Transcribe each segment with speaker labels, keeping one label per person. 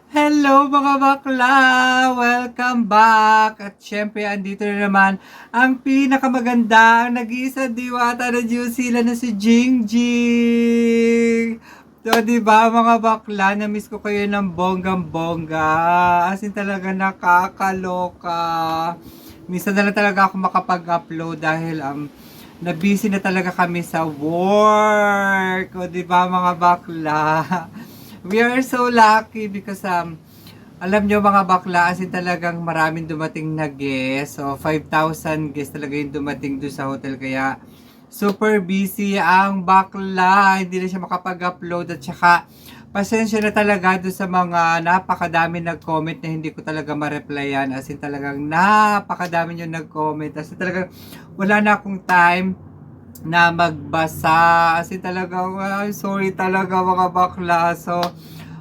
Speaker 1: Hello mga bakla! Welcome back! At syempre, andito na naman ang pinakamaganda, ang nag-iisa diwata ng New Zealand na si Jingjing! So, diba mga bakla, na-miss ko kayo ng bonggang-bongga. As in talaga nakakaloka. Minsan na lang talaga ako makapag-upload dahil na-busy na talaga kami sa work. O diba mga bakla? We are so lucky because alam nyo mga bakla, as in talagang maraming dumating na guests. So 5,000 guests talaga yung dumating doon sa hotel, kaya super busy ang bakla. Hindi na siya makapag-upload at saka pasensya na talaga doon sa mga napakadami nag-comment na hindi ko talaga ma-replyan. As in talagang napakadami yung nag-comment. As in talagang wala na akong time na magbasa. As in talagang, sorry talaga mga bakla. So,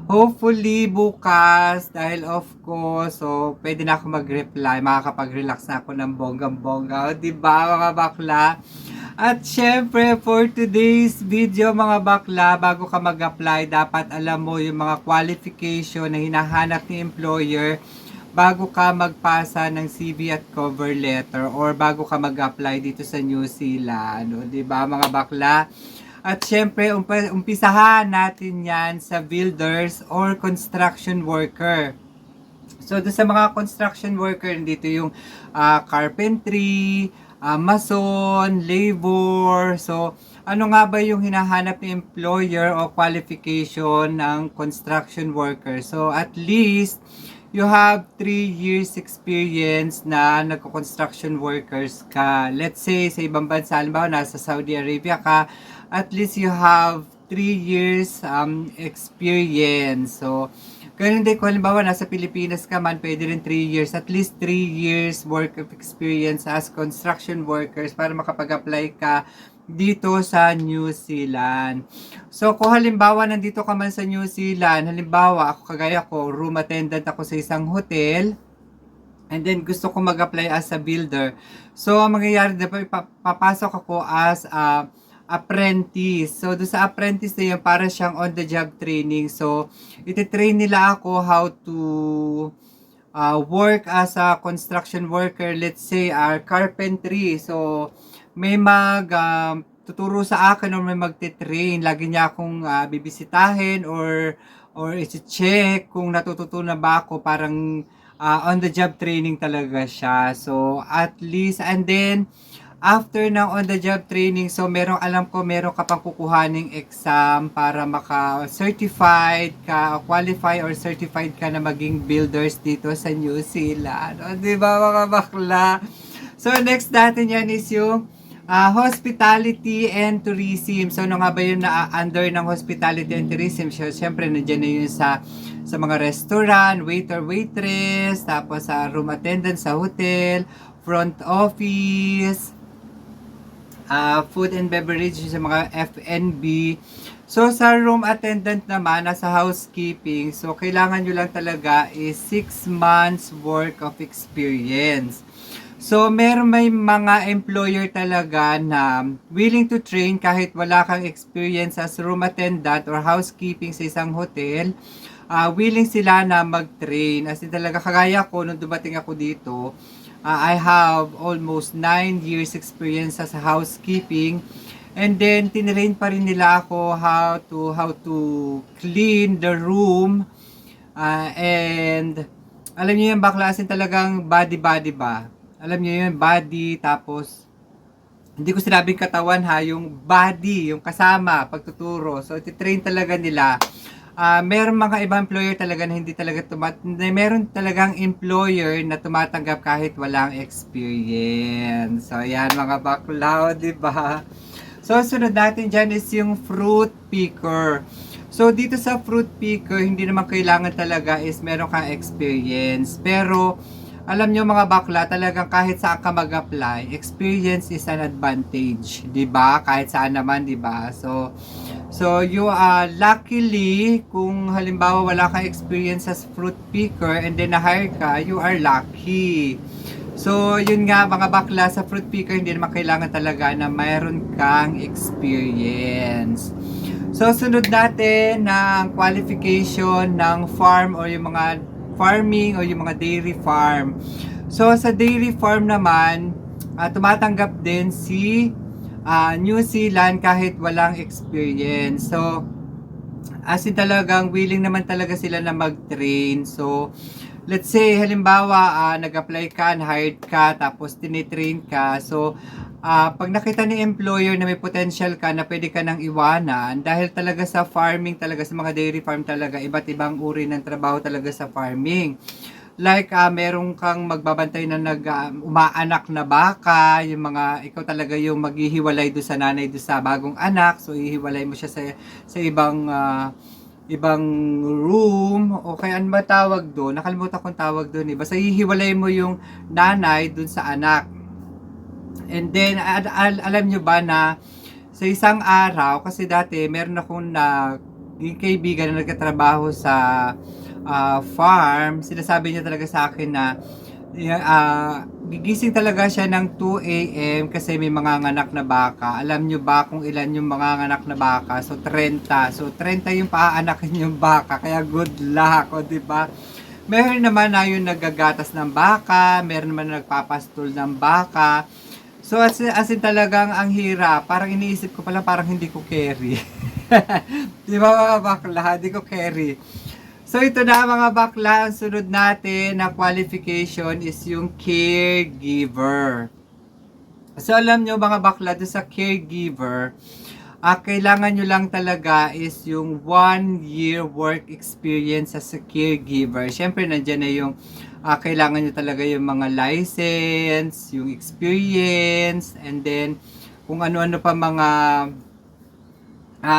Speaker 1: hopefully bukas, dahil off ko, so pwede na ako mag-reply, makakapag-relax na ako ng bonggang-bongga. O, diba mga bakla? At syempre, for today's video mga bakla, bago ka mag-apply, dapat alam mo yung mga qualification na hinahanap ni employer bago ka magpasa ng CV at cover letter or bago ka mag-apply dito sa New Zealand. O, diba mga bakla? At syempre, umpisahan natin yan sa builders or construction worker. So, doon sa mga construction worker, dito yung carpentry, mason, labor. So, ano nga ba yung hinahanap ng employer o qualification ng construction worker? So, at least, you have 3 years experience na nagko-construction workers ka. Let's say, sa ibang bansa, halimbawa, nasa Saudi Arabia ka, at least you have 3 years experience. So, ganun din kung halimbawa nasa Pilipinas ka man, pwede rin 3 years, at least 3 years work of experience as construction workers para makapag-apply ka dito sa New Zealand. So, kung halimbawa nandito ka man sa New Zealand, halimbawa ako kagaya ko, room attendant ako sa isang hotel, and then gusto ko mag-apply as a builder. So, ang mangyayari na papasok ako as a apprentice. So, doon sa apprentice na yun, para siyang on-the-job training. So, ititrain nila ako how to work as a construction worker. Let's say, carpentry. So, may tuturo sa akin or may magte-train. Lagi niya akong bibisitahin or isi-check kung natututunan ba ako. Parang on the job training talaga siya. So at least, and then after ng on the job training, so alam ko meron ka pang kukuhaning exam para maka-certified ka, qualify or certified ka na maging builders dito sa New Zealand. O, di ba mga bakla? So next natin yan is yung hospitality and tourism. So ano nga ba yun na under ng hospitality and tourism? So, syempre nandiyan na yun sa mga restaurant, waiter, waitress, tapos sa room attendant sa hotel, front office, food and beverage sa mga F&B. So sa room attendant naman, nasa housekeeping, so kailangan nyo lang talaga is 6 months work of experience. So, may mga employer talaga na willing to train kahit wala kang experience as room attendant or housekeeping sa isang hotel. Willing sila na mag-train. As in talaga, kagaya ko, nung dumating ako dito, I have almost 9 years experience as housekeeping. And then, tinrain pa rin nila ako how to clean the room. And alam niyo yung baklasin talagang body ba? Alam niyo yun, body, tapos hindi ko sinabing katawan ha, yung body, yung kasama, pagtuturo. So, ititrain talaga nila. Meron mga ibang employer talaga na hindi talaga meron talagang employer na tumatanggap kahit walang experience. So, ayan mga baklaw, di ba? So, sunod natin dyan is yung fruit picker. So, dito sa fruit picker, hindi naman kailangan talaga is meron kang experience. Pero, alam nyo mga bakla, talagang kahit saan ka mag-apply, experience is an advantage, 'di ba? Kahit saan naman, 'di ba? So you luckily, kung halimbawa wala kang experience as fruit picker and then na-hire ka, you are lucky. So, yun nga mga bakla, sa fruit picker hindi naman kailangan talaga na mayroon kang experience. So, sunod natin ng qualification ng farm o yung mga farming o yung mga dairy farm. So, sa dairy farm naman, tumatanggap din si New Zealand kahit walang experience. So, as in talagang willing naman talaga sila na mag-train. So, let's say, halimbawa, nag-apply ka, hired ka, tapos tinitrain ka. So, pag nakita ni employer na may potential ka na pwede ka nang iwanan, dahil talaga sa farming talaga, sa mga dairy farm talaga, iba't ibang uri ng trabaho talaga sa farming. Like, meron kang magbabantay na umaanak na baka, yung mga, ikaw talaga yung maghihiwalay do sa nanay do sa bagong anak, so ihiwalay mo siya sa ibang room, o kaya ano ba tawag doon, nakalimutan kong tawag doon eh, basta hihiwalay mo yung nanay dun sa anak. And then, alam nyo ba na sa isang araw, kasi dati meron akong yung kaibigan na nagkatrabaho sa farm, sinasabi niya talaga sa akin na gigising talaga siya ng 2 a.m. kasi may mga nganak na baka. Alam nyo ba kung ilan yung mga nganak na baka? So 30. So 30 yung paaanakin yung baka. Kaya good luck, o di ba? Meron naman na yung naggagatas ng baka, meron naman na nagpapastol ng baka. So as in talagang ang hirap. Parang iniisip ko pala parang hindi ko carry. Di ba mga bakla? Hindi ko carry. So ito na mga bakla, ang sunod natin na qualification is yung caregiver. So alam nyo mga bakla, doon sa caregiver, kailangan nyo lang talaga is yung 1 year work experience as a caregiver. Siyempre nandyan na yung kailangan nyo talaga yung mga license, yung experience, and then kung ano-ano pa mga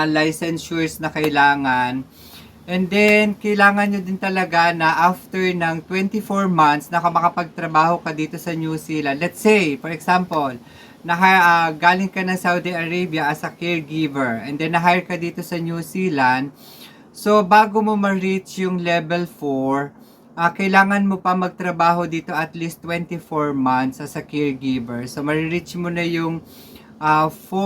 Speaker 1: licensures na kailangan. And then, kailangan nyo din talaga na after ng 24 months na makapagtrabaho ka dito sa New Zealand. Let's say, for example, galing ka ng Saudi Arabia as a caregiver and then na-hire ka dito sa New Zealand. So, bago mo ma-reach yung level 4, kailangan mo pa magtrabaho dito at least 24 months as a caregiver. So, ma-reach mo na yung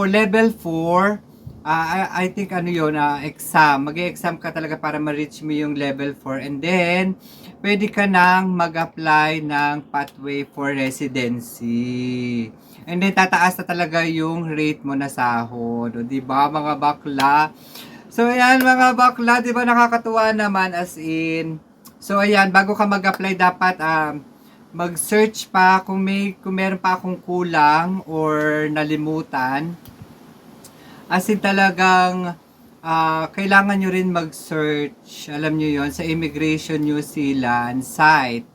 Speaker 1: level 4. I think ano yun, exam. Mag-exam ka talaga para ma-reach mo yung level 4. And then, pwede ka nang mag-apply ng pathway for residency. And then, tataas na talaga yung rate mo na sahod. O, diba, mga bakla? So, ayan, mga bakla, diba, nakakatuwa naman as in. So, ayan, bago ka mag-apply, dapat, mag-search pa kung meron pa akong kulang or nalimutan. As in talagang kailangan nyo rin mag-search, alam nyo yon sa Immigration New Zealand site.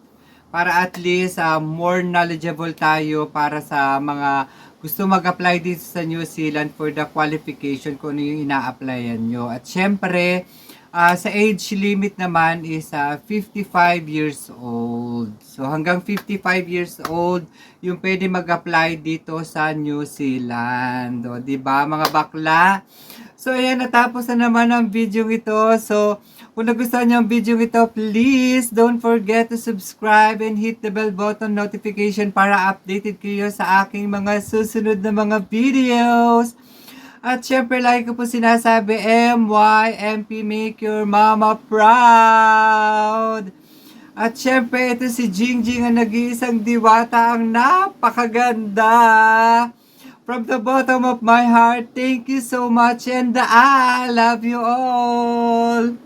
Speaker 1: Para at least more knowledgeable tayo para sa mga gusto mag-apply dito sa New Zealand for the qualification kung ano yung ina-applyan nyo. At syempre, sa age limit naman is 55 years old. So hanggang 55 years old yung pwede mag-apply dito sa New Zealand. O, diba mga bakla? So ayan, natapos na naman ang video ito. So kung nagustuhan niyo ang video ito, please don't forget to subscribe and hit the bell button notification para updated kayo sa aking mga susunod na mga videos. At syempre, like ko po sinasabi, MYMP, make your mama proud. At syempre, ito si Jingjing ang nag-iisang diwata, ang napakaganda. From the bottom of my heart, thank you so much and I love you all.